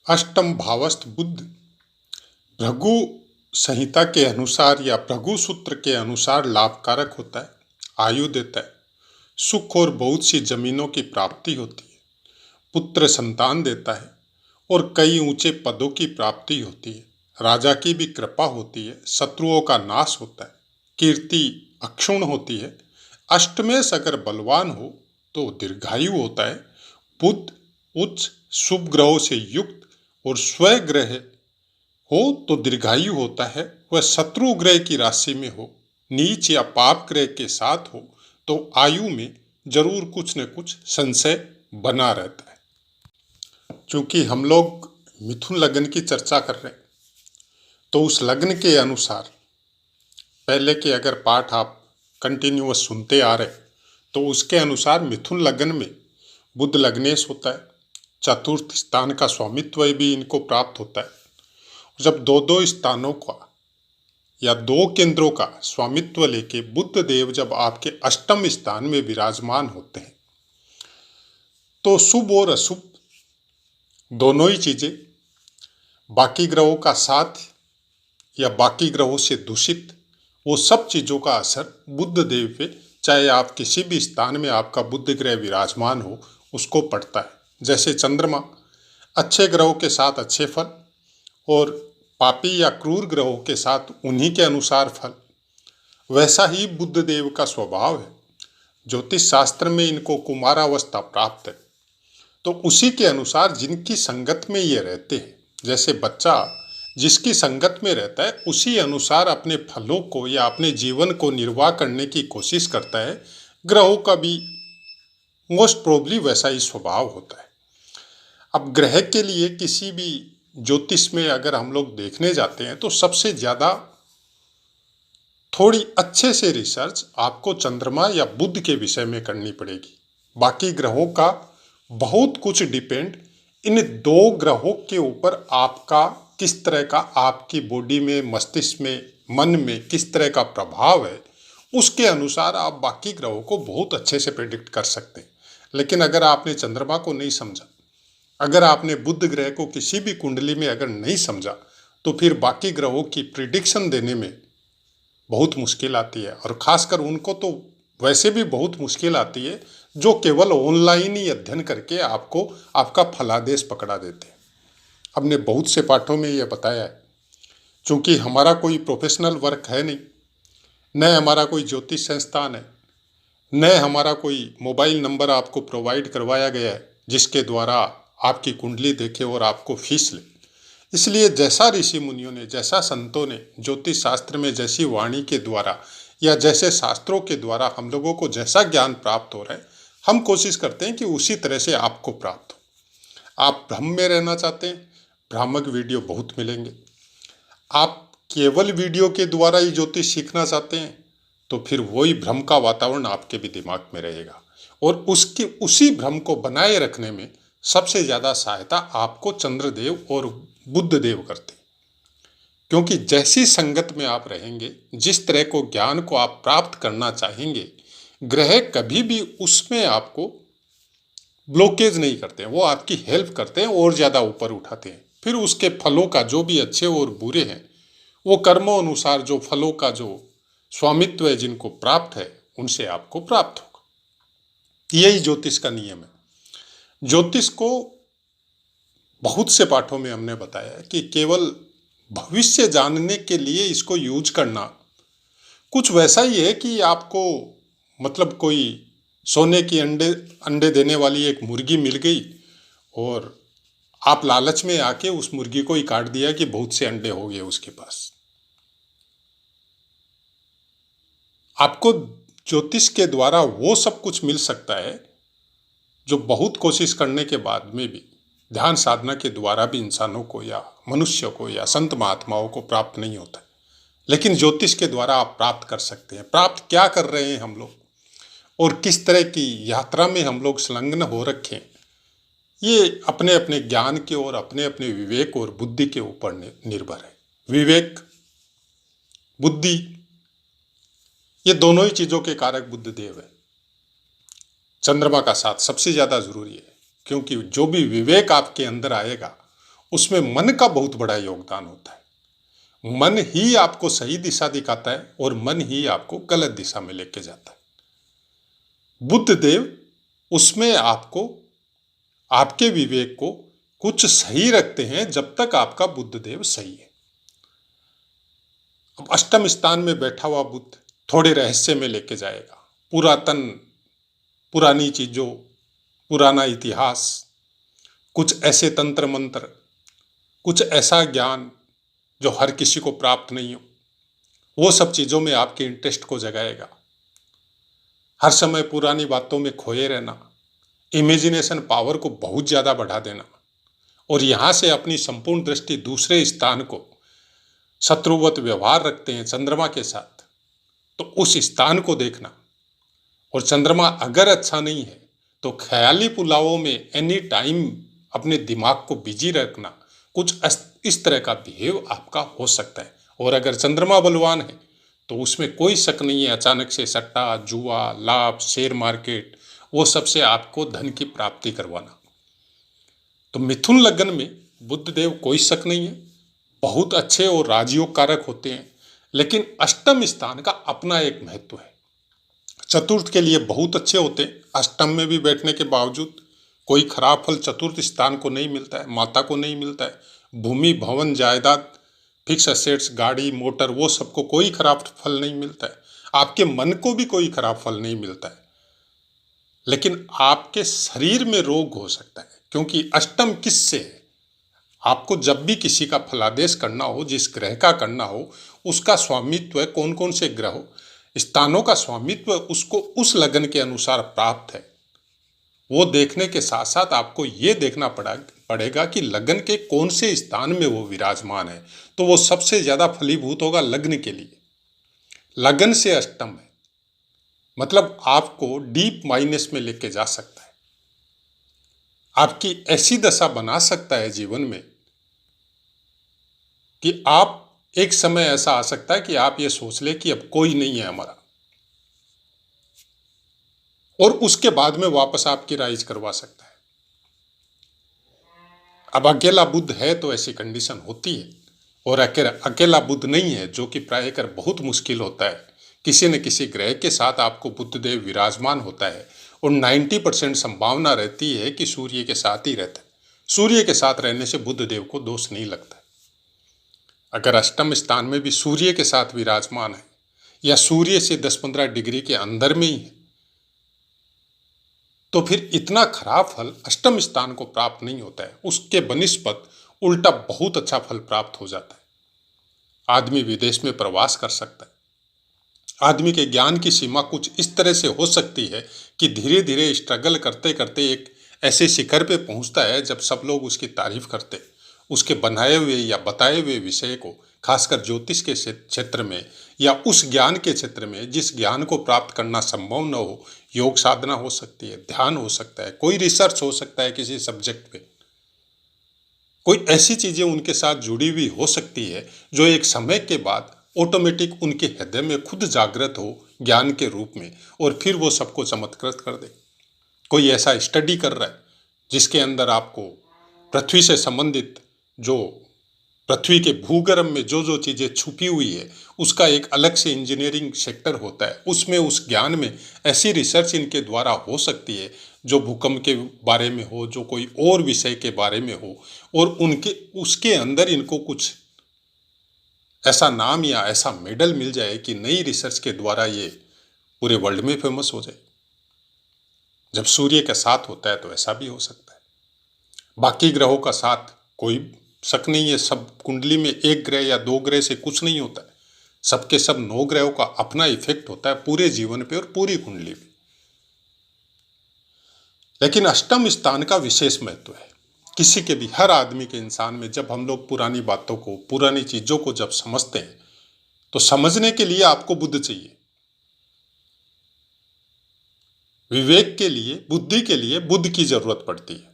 अष्टम भावस्थ बुध भृगु संहिता के अनुसार या भृगु सूत्र के अनुसार लाभकारक होता है, आयु देता है, सुख और बहुत सी जमीनों की प्राप्ति होती है, पुत्र संतान देता है और कई ऊंचे पदों की प्राप्ति होती है, राजा की भी कृपा होती है, शत्रुओं का नाश होता है, कीर्ति अक्षुण्ण होती है। अष्टमेश अगर बलवान हो तो दीर्घायु होता है। बुध उच्च शुभ ग्रहों से युक्त और स्वग्रह हो तो दीर्घायु होता है। वह शत्रु ग्रह की राशि में हो, नीच या पाप ग्रह के साथ हो तो आयु में जरूर कुछ न कुछ संशय बना रहता है। चूंकि हम लोग मिथुन लग्न की चर्चा कर रहे हैं तो उस लग्न के अनुसार पहले के अगर पाठ आप कंटिन्यूअस सुनते आ रहे तो उसके अनुसार मिथुन लग्न में बुध लग्नेश होता है, चतुर्थ स्थान का स्वामित्व भी इनको प्राप्त होता है। जब दो दो स्थानों का या दो केंद्रों का स्वामित्व लेके बुध देव जब आपके अष्टम स्थान में विराजमान होते हैं तो शुभ और अशुभ दोनों ही चीजें, बाकी ग्रहों का साथ या बाकी ग्रहों से दूषित, वो सब चीजों का असर बुध देव पे, चाहे आप किसी भी स्थान में आपका बुध ग्रह विराजमान हो, उसको पड़ता है। जैसे चंद्रमा अच्छे ग्रहों के साथ अच्छे फल और पापी या क्रूर ग्रहों के साथ उन्हीं के अनुसार फल, वैसा ही बुध देव का स्वभाव है। ज्योतिष शास्त्र में इनको कुमारावस्था प्राप्त है तो उसी के अनुसार जिनकी संगत में ये रहते हैं, जैसे बच्चा जिसकी संगत में रहता है उसी अनुसार अपने फलों को या अपने जीवन को निर्वाह करने की कोशिश करता है। ग्रहों का भी मोस्ट प्रोबेबली वैसा ही स्वभाव होता है। अब ग्रह के लिए किसी भी ज्योतिष में अगर हम लोग देखने जाते हैं तो सबसे ज़्यादा थोड़ी अच्छे से रिसर्च आपको चंद्रमा या बुध के विषय में करनी पड़ेगी। बाकी ग्रहों का बहुत कुछ डिपेंड इन दो ग्रहों के ऊपर आपका किस तरह का आपकी बॉडी में, मस्तिष्क में, मन में किस तरह का प्रभाव है, उसके अनुसार आप बाकी ग्रहों को बहुत अच्छे से प्रेडिक्ट कर सकते हैं। लेकिन अगर आपने चंद्रमा को नहीं समझा, अगर आपने बुध ग्रह को किसी भी कुंडली में अगर नहीं समझा तो फिर बाकी ग्रहों की प्रिडिक्शन देने में बहुत मुश्किल आती है। और खासकर उनको तो वैसे भी बहुत मुश्किल आती है जो केवल ऑनलाइन ही अध्ययन करके आपको आपका फलादेश पकड़ा देते हैं। हमने बहुत से पाठों में यह बताया है, चूँकि हमारा कोई प्रोफेशनल वर्क है नहीं, न हमारा कोई ज्योतिष संस्थान है, न हमारा कोई मोबाइल नंबर आपको प्रोवाइड करवाया गया है जिसके द्वारा आपकी कुंडली देखे और आपको फीस ले। इसलिए जैसा ऋषि मुनियों ने, जैसा संतों ने ज्योतिष शास्त्र में जैसी वाणी के द्वारा या जैसे शास्त्रों के द्वारा हम लोगों को जैसा ज्ञान प्राप्त हो रहा है, हम कोशिश करते हैं कि उसी तरह से आपको प्राप्त हो। आप भ्रम में रहना चाहते हैं, भ्रामक वीडियो बहुत मिलेंगे। आप केवल वीडियो के द्वारा ही ज्योतिष सीखना चाहते हैं तो फिर वही भ्रम का वातावरण आपके भी दिमाग में रहेगा और उसी भ्रम को बनाए रखने में सबसे ज़्यादा सहायता आपको चंद्रदेव और बुध देव करते हैं। क्योंकि जैसी संगत में आप रहेंगे, जिस तरह को ज्ञान को आप प्राप्त करना चाहेंगे, ग्रह कभी भी उसमें आपको ब्लॉकेज नहीं करते हैं, वो आपकी हेल्प करते हैं और ज़्यादा ऊपर उठाते हैं। फिर उसके फलों का जो भी अच्छे और बुरे हैं वो कर्मों अनुसार जो फलों का जो स्वामित्व है जिनको प्राप्त है उनसे आपको प्राप्त होगा। यही ज्योतिष का नियम है। ज्योतिष को बहुत से पाठों में हमने बताया है कि केवल भविष्य जानने के लिए इसको यूज करना कुछ वैसा ही है कि आपको मतलब कोई सोने की अंडे देने वाली एक मुर्गी मिल गई और आप लालच में आके उस मुर्गी को ही काट दिया कि बहुत से अंडे हो गए उसके पास। आपको ज्योतिष के द्वारा वो सब कुछ मिल सकता है जो बहुत कोशिश करने के बाद में भी, ध्यान साधना के द्वारा भी इंसानों को या मनुष्य को या संत महात्माओं को प्राप्त नहीं होता है। लेकिन ज्योतिष के द्वारा आप प्राप्त कर सकते हैं। प्राप्त क्या कर रहे हैं हम लोग और किस तरह की यात्रा में हम लोग संलग्न हो रखे हैं, ये अपने अपने ज्ञान के और अपने अपने विवेक और बुद्धि के ऊपर निर्भर है। विवेक, बुद्धि, ये दोनों ही चीज़ों के कारक बुध देव है। चंद्रमा का साथ सबसे ज़्यादा जरूरी है क्योंकि जो भी विवेक आपके अंदर आएगा उसमें मन का बहुत बड़ा योगदान होता है। मन ही आपको सही दिशा दिखाता है और मन ही आपको गलत दिशा में लेके जाता है। बुद्ध देव उसमें आपको, आपके विवेक को कुछ सही रखते हैं जब तक आपका बुद्ध देव सही है। अब अष्टम स्थान में बैठा हुआ बुद्ध थोड़े रहस्य में लेके जाएगा, पुरातन, पुरानी चीजों, पुराना इतिहास, कुछ ऐसे तंत्र मंत्र, कुछ ऐसा ज्ञान जो हर किसी को प्राप्त नहीं हो, वो सब चीजों में आपके इंटरेस्ट को जगाएगा। हर समय पुरानी बातों में खोए रहना, इमेजिनेशन पावर को बहुत ज्यादा बढ़ा देना और यहां से अपनी संपूर्ण दृष्टि दूसरे स्थान को, शत्रुवत व्यवहार रखते हैं चंद्रमा के साथ, तो उस स्थान को देखना। और चंद्रमा अगर अच्छा नहीं है तो ख्याली पुलावों में एनी टाइम अपने दिमाग को बिजी रखना, कुछ इस तरह का बिहेव आपका हो सकता है। और अगर चंद्रमा बलवान है तो उसमें कोई शक नहीं है, अचानक से सट्टा, जुआ, लाभ, शेयर मार्केट, वो सबसे आपको धन की प्राप्ति करवाना। तो मिथुन लग्न में बुद्ध देव कोई शक नहीं है, बहुत अच्छे और राजयोग कारक होते हैं, लेकिन अष्टम स्थान का अपना एक महत्व है। चतुर्थ के लिए बहुत अच्छे होते हैं, अष्टम में भी बैठने के बावजूद कोई खराब फल चतुर्थ स्थान को नहीं मिलता है, माता को नहीं मिलता है। भूमि, भवन, जायदाद, फिक्स असेट्स, गाड़ी, मोटर, वो सबको कोई खराब फल नहीं मिलता है। आपके मन को भी कोई खराब फल नहीं मिलता है, लेकिन आपके शरीर में रोग हो सकता है, क्योंकि अष्टम किससे है। आपको जब भी किसी का फलादेश करना हो, जिस ग्रह का करना हो, उसका स्वामित्व कौन कौन से ग्रह, स्थानों का स्वामित्व उसको उस लगन के अनुसार प्राप्त है। वो देखने के साथ साथ आपको ये देखना पड़ेगा कि लगन के कौन से स्थान में वो विराजमान है, तो वो सबसे ज्यादा फलीभूत होगा लग्न के लिए। लगन से अष्टम है, मतलब आपको डीप माइनस में लेके जा सकता है, आपकी ऐसी दशा बना सकता है जीवन में कि आप, एक समय ऐसा आ सकता है कि आप ये सोच ले कि अब कोई नहीं है हमारा, और उसके बाद में वापस आपकी राइज करवा सकता है। अब अकेला बुद्ध है तो ऐसी कंडीशन होती है, और अकेला बुद्ध नहीं है, जो कि प्रायकर बहुत मुश्किल होता है। किसी न किसी ग्रह के साथ आपको बुद्ध देव विराजमान होता है, और 90% संभावना रहती है कि सूर्य के साथ ही रहता है। सूर्य के साथ रहने से बुद्ध देव को दोष नहीं लगता है। अगर अष्टम स्थान में भी सूर्य के साथ विराजमान है, या सूर्य से 10-15 डिग्री के अंदर में ही है, तो फिर इतना खराब फल अष्टम स्थान को प्राप्त नहीं होता है। उसके बनिस्पत उल्टा बहुत अच्छा फल प्राप्त हो जाता है। आदमी विदेश में प्रवास कर सकता है, आदमी के ज्ञान की सीमा कुछ इस तरह से हो सकती है कि धीरे धीरे स्ट्रगल करते करते एक ऐसे शिखर पे पहुंचता है जब सब लोग उसकी तारीफ करते, उसके बनाए हुए या बताए हुए विषय को, खासकर ज्योतिष के क्षेत्र में या उस ज्ञान के क्षेत्र में जिस ज्ञान को प्राप्त करना संभव न हो। योग साधना हो सकती है, ध्यान हो सकता है, कोई रिसर्च हो सकता है किसी सब्जेक्ट पे, कोई ऐसी चीजें उनके साथ जुड़ी हुई हो सकती है जो एक समय के बाद ऑटोमेटिक उनके हृदय में खुद जागृत हो ज्ञान के रूप में, और फिर वो सबको चमत्कृत कर दे। कोई ऐसा स्टडी कर रहा है जिसके अंदर आपको पृथ्वी से संबंधित, जो पृथ्वी के भूगर्भ में जो जो चीजें छुपी हुई है, उसका एक अलग से इंजीनियरिंग सेक्टर होता है, उसमें उस ज्ञान में ऐसी रिसर्च इनके द्वारा हो सकती है जो भूकंप के बारे में हो, जो कोई और विषय के बारे में हो, और उनके उसके अंदर इनको कुछ ऐसा नाम या ऐसा मेडल मिल जाए कि नई रिसर्च के द्वारा ये पूरे वर्ल्ड में फेमस हो जाए। जब सूर्य का साथ होता है तो ऐसा भी हो सकता है। बाकी ग्रहों का साथ कोई शक नहीं है, सब कुंडली में एक ग्रह या 2 ग्रह से कुछ नहीं होता है, सबके सब 9 ग्रहों का अपना इफेक्ट होता है पूरे जीवन पे और पूरी कुंडली पे। लेकिन अष्टम स्थान का विशेष महत्व है किसी के भी, हर आदमी के, इंसान में। जब हम लोग पुरानी बातों को, पुरानी चीजों को जब समझते हैं तो समझने के लिए आपको बुद्ध चाहिए, विवेक के लिए, बुद्धि के लिए बुद्ध की जरूरत पड़ती है,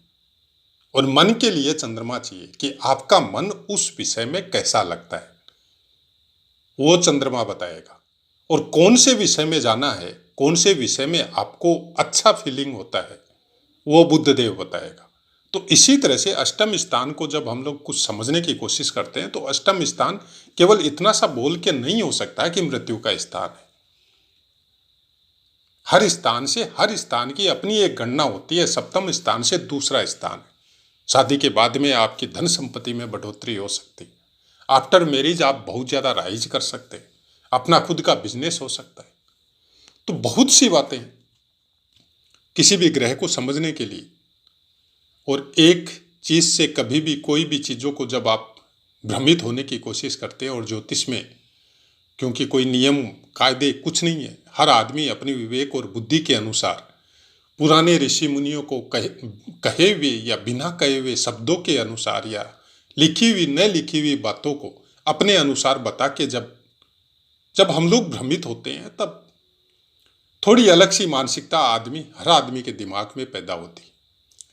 और मन के लिए चंद्रमा चाहिए कि आपका मन उस विषय में कैसा लगता है, वो चंद्रमा बताएगा। और कौन से विषय में जाना है, कौन से विषय में आपको अच्छा फीलिंग होता है, वो बुद्ध देव बताएगा। तो इसी तरह से अष्टम स्थान को जब हम लोग कुछ समझने की कोशिश करते हैं तो अष्टम स्थान केवल इतना सा बोल के नहीं हो सकता है कि मृत्यु का स्थान है। हर स्थान से हर स्थान की अपनी एक गणना होती है। सप्तम स्थान से दूसरा स्थान है। शादी के बाद में आपकी धन संपत्ति में बढ़ोतरी हो सकती है। आफ्टर मैरिज आप बहुत ज्यादा राइज कर सकते हैं। अपना खुद का बिजनेस हो सकता है। तो बहुत सी बातें हैं किसी भी ग्रह को समझने के लिए। और एक चीज से कभी भी कोई भी चीजों को जब आप भ्रमित होने की कोशिश करते हैं, और ज्योतिष में क्योंकि कोई नियम कायदे कुछ नहीं है, हर आदमी अपनी विवेक और बुद्धि के अनुसार पुराने ऋषि मुनियों को कहे हुए या बिना कहे हुए शब्दों के अनुसार या लिखी हुई न लिखी हुई बातों को अपने अनुसार बता के जब हम लोग भ्रमित होते हैं तब थोड़ी अलग सी मानसिकता हर आदमी के दिमाग में पैदा होती है।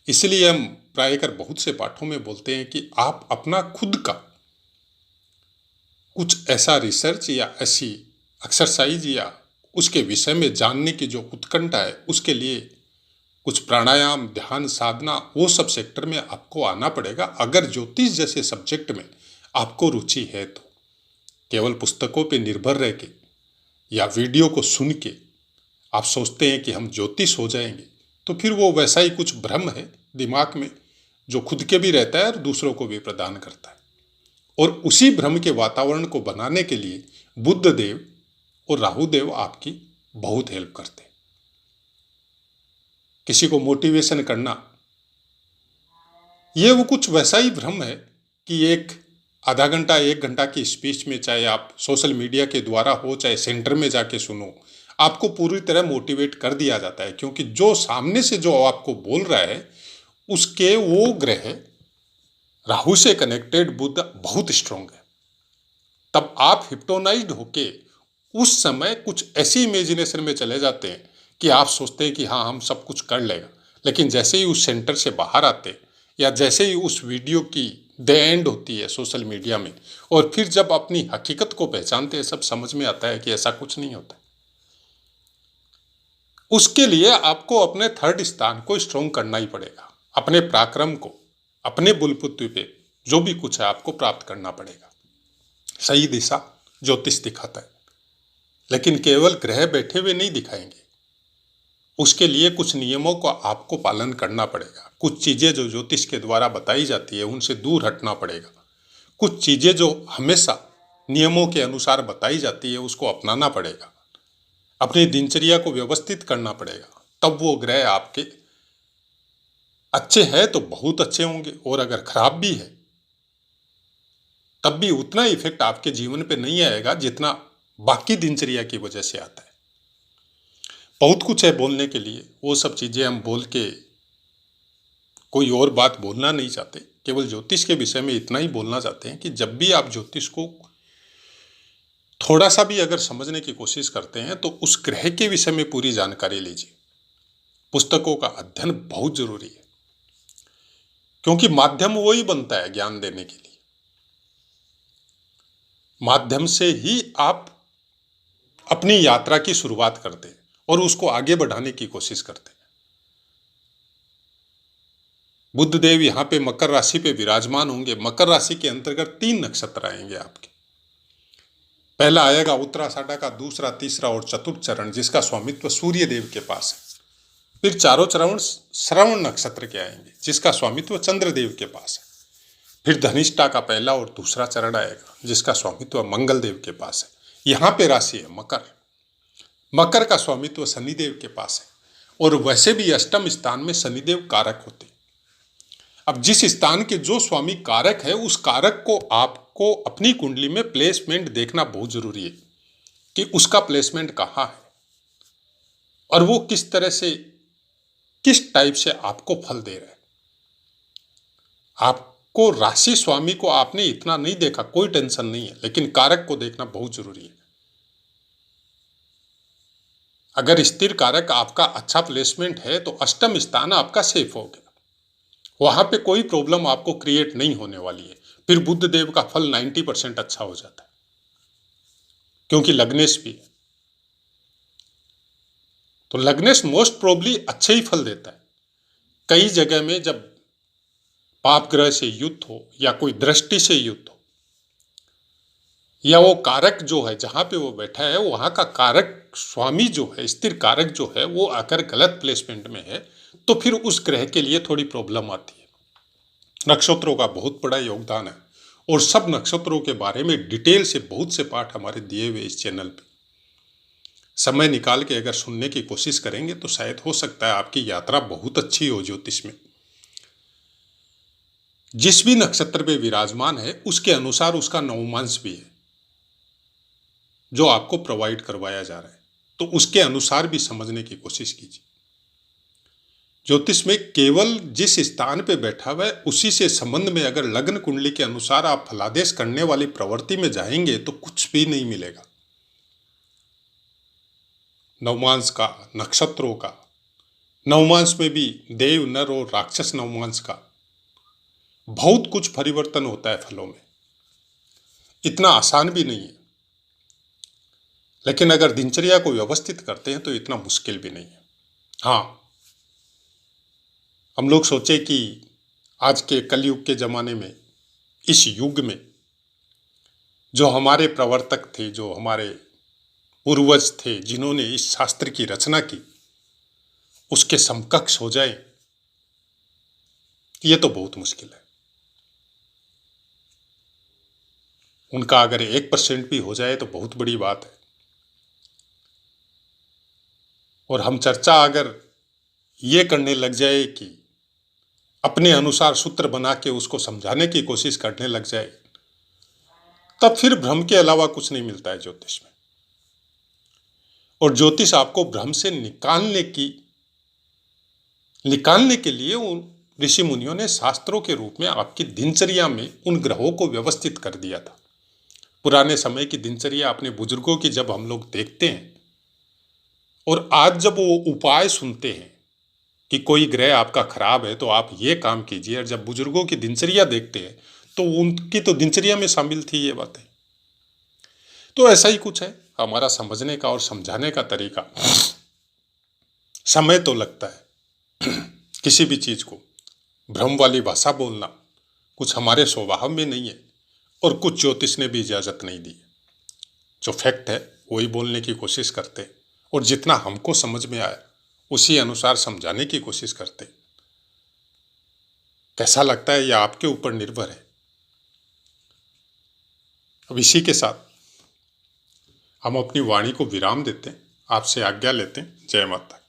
इसलिए हम प्रायकर बहुत से पाठों में बोलते हैं कि आप अपना खुद का कुछ ऐसा रिसर्च या ऐसी एक्सरसाइज या उसके विषय में जानने की जो उत्कंठा है, उसके लिए कुछ प्राणायाम, ध्यान, साधना, वो सब सेक्टर में आपको आना पड़ेगा। अगर ज्योतिष जैसे सब्जेक्ट में आपको रुचि है तो केवल पुस्तकों पे निर्भर रह के या वीडियो को सुन के आप सोचते हैं कि हम ज्योतिष हो जाएंगे, तो फिर वो वैसा ही कुछ भ्रम है दिमाग में जो खुद के भी रहता है और दूसरों को भी प्रदान करता है। और उसी भ्रम के वातावरण को बनाने के लिए बुध देव और राहु देव आपकी बहुत हेल्प करते हैं। किसी को मोटिवेशन करना, ये वो कुछ वैसा ही भ्रम है कि एक आधा घंटा 1 घंटा की स्पीच में, चाहे आप सोशल मीडिया के द्वारा हो चाहे सेंटर में जाके सुनो, आपको पूरी तरह मोटिवेट कर दिया जाता है। क्योंकि जो सामने से जो आपको बोल रहा है उसके वो ग्रह राहु से कनेक्टेड बुध बहुत स्ट्रांग है। तब आप हिप्नोटाइज्ड होके उस समय कुछ ऐसी इमेजिनेशन में चले जाते हैं कि आप सोचते हैं कि हाँ हम सब कुछ कर लेगा। लेकिन जैसे ही उस सेंटर से बाहर आते या जैसे ही उस वीडियो की द एंड होती है सोशल मीडिया में, और फिर जब अपनी हकीकत को पहचानते हैं, सब समझ में आता है कि ऐसा कुछ नहीं होता। उसके लिए आपको अपने थर्ड स्थान को स्ट्रॉन्ग करना ही पड़ेगा। अपने पराक्रम को, अपने बुलपुत्व पे जो भी कुछ है आपको प्राप्त करना पड़ेगा। सही दिशा ज्योतिष दिखाता है, लेकिन केवल ग्रह बैठे हुए नहीं दिखाएंगे। उसके लिए कुछ नियमों को आपको पालन करना पड़ेगा। कुछ चीजें जो ज्योतिष के द्वारा बताई जाती है उनसे दूर हटना पड़ेगा। कुछ चीजें जो हमेशा नियमों के अनुसार बताई जाती है उसको अपनाना पड़ेगा। अपनी दिनचर्या को व्यवस्थित करना पड़ेगा। तब वो ग्रह आपके अच्छे हैं तो बहुत अच्छे होंगे, और अगर खराब भी है तब भी उतना इफेक्ट आपके जीवन पे नहीं आएगा जितना बाकी दिनचर्या की वजह से आता है। बहुत कुछ है बोलने के लिए, वो सब चीजें हम बोल के कोई और बात बोलना नहीं चाहते। केवल ज्योतिष के विषय में इतना ही बोलना चाहते हैं कि जब भी आप ज्योतिष को थोड़ा सा भी अगर समझने की कोशिश करते हैं तो उस ग्रह के विषय में पूरी जानकारी लीजिए। पुस्तकों का अध्ययन बहुत जरूरी है, क्योंकि माध्यम वो ही बनता है ज्ञान देने के लिए। माध्यम से ही आप अपनी यात्रा की शुरुआत करते हैं और उसको आगे बढ़ाने की कोशिश करते हैं। बुध देव यहाँ पे मकर राशि पे विराजमान होंगे। मकर राशि के अंतर्गत 3 नक्षत्र आएंगे आपके। पहला आएगा उत्तराषाढ़ा का, दूसरा, तीसरा और चतुर्थ चरण जिसका स्वामित्व सूर्य देव के पास है। फिर चारों चरण श्रवण नक्षत्र के आएंगे जिसका स्वामित्व चंद्रदेव के पास है। फिर धनिष्ठा का पहला और दूसरा चरण आएगा जिसका स्वामित्व मंगल देव के पास है। यहाँ पे राशि है मकर। मकर का स्वामित्व शनिदेव के पास है, और वैसे भी अष्टम स्थान में शनिदेव कारक होते हैं। अब जिस स्थान के जो स्वामी कारक है उस कारक को आपको अपनी कुंडली में प्लेसमेंट देखना बहुत जरूरी है कि उसका प्लेसमेंट कहाँ है और वो किस तरह से, किस टाइप से आपको फल दे रहा है। आपको राशि स्वामी को आपने इतना नहीं देखा, कोई टेंशन नहीं है, लेकिन कारक को देखना बहुत जरूरी है। अगर स्थिर कारक आपका अच्छा प्लेसमेंट है तो अष्टम स्थान आपका सेफ हो गया, वहां पे कोई प्रॉब्लम आपको क्रिएट नहीं होने वाली है। फिर बुध देव का फल 90% अच्छा हो जाता है, क्योंकि लग्नेश भी है। तो लग्नेश मोस्ट प्रोबेबली अच्छे ही फल देता है। कई जगह में जब पाप ग्रह से युक्त हो या कोई दृष्टि से युक्त हो, या वो कारक जो है जहां पे वो बैठा है वहां का कारक स्वामी जो है, स्थिर कारक जो है, वो अगर गलत प्लेसमेंट में है तो फिर उस ग्रह के लिए थोड़ी प्रॉब्लम आती है। नक्षत्रों का बहुत बड़ा योगदान है और सब नक्षत्रों के बारे में डिटेल से बहुत से पाठ हमारे दिए हुए इस चैनल पे, समय निकाल के अगर सुनने की कोशिश करेंगे तो शायद हो सकता है आपकी यात्रा बहुत अच्छी हो ज्योतिष में। जिस भी नक्षत्र पे विराजमान है उसके अनुसार उसका नवमांश भी है जो आपको प्रोवाइड करवाया जा रहा है, तो उसके अनुसार भी समझने की कोशिश कीजिए। ज्योतिष में केवल जिस स्थान पे बैठा हुआ है उसी से संबंध में अगर लग्न कुंडली के अनुसार आप फलादेश करने वाली प्रवृत्ति में जाएंगे तो कुछ भी नहीं मिलेगा। नवमांश का, नक्षत्रों का, नवमांश में भी देव, नर और राक्षस नवमांश का बहुत कुछ परिवर्तन होता है फलों में। इतना आसान भी नहीं है, लेकिन अगर दिनचर्या को व्यवस्थित करते हैं तो इतना मुश्किल भी नहीं है। हाँ, हम लोग सोचे कि आज के कलयुग के ज़माने में, इस युग में जो हमारे प्रवर्तक थे, जो हमारे पूर्वज थे, जिन्होंने इस शास्त्र की रचना की, उसके समकक्ष हो जाए, ये तो बहुत मुश्किल है। उनका अगर 1% भी हो जाए तो बहुत बड़ी बात है। और हम चर्चा अगर ये करने लग जाए कि अपने अनुसार सूत्र बना के उसको समझाने की कोशिश करने लग जाए, तब फिर भ्रम के अलावा कुछ नहीं मिलता है ज्योतिष में। और ज्योतिष आपको भ्रम से निकालने के लिए उन ऋषि मुनियों ने शास्त्रों के रूप में आपकी दिनचर्या में उन ग्रहों को व्यवस्थित कर दिया था। पुराने समय की दिनचर्या अपने बुजुर्गों की जब हम लोग देखते हैं और आज जब वो उपाय सुनते हैं कि कोई ग्रह आपका खराब है तो आप ये काम कीजिए, और जब बुजुर्गों की दिनचर्या देखते हैं तो उनकी तो दिनचर्या में शामिल थी ये बातें। तो ऐसा ही कुछ है हमारा समझने का और समझाने का तरीका। समय तो लगता है किसी भी चीज को भ्रम वाली भाषा बोलना कुछ हमारे स्वभाव में नहीं है, और कुछ ज्योतिष ने भी इजाजत नहीं दी। जो फैक्ट है वही बोलने की कोशिश करते, और जितना हमको समझ में आया उसी अनुसार समझाने की कोशिश करते। कैसा लगता है यह आपके ऊपर निर्भर है। अब इसी के साथ हम अपनी वाणी को विराम देते हैं, आपसे आज्ञा लेते हैं। जय माता।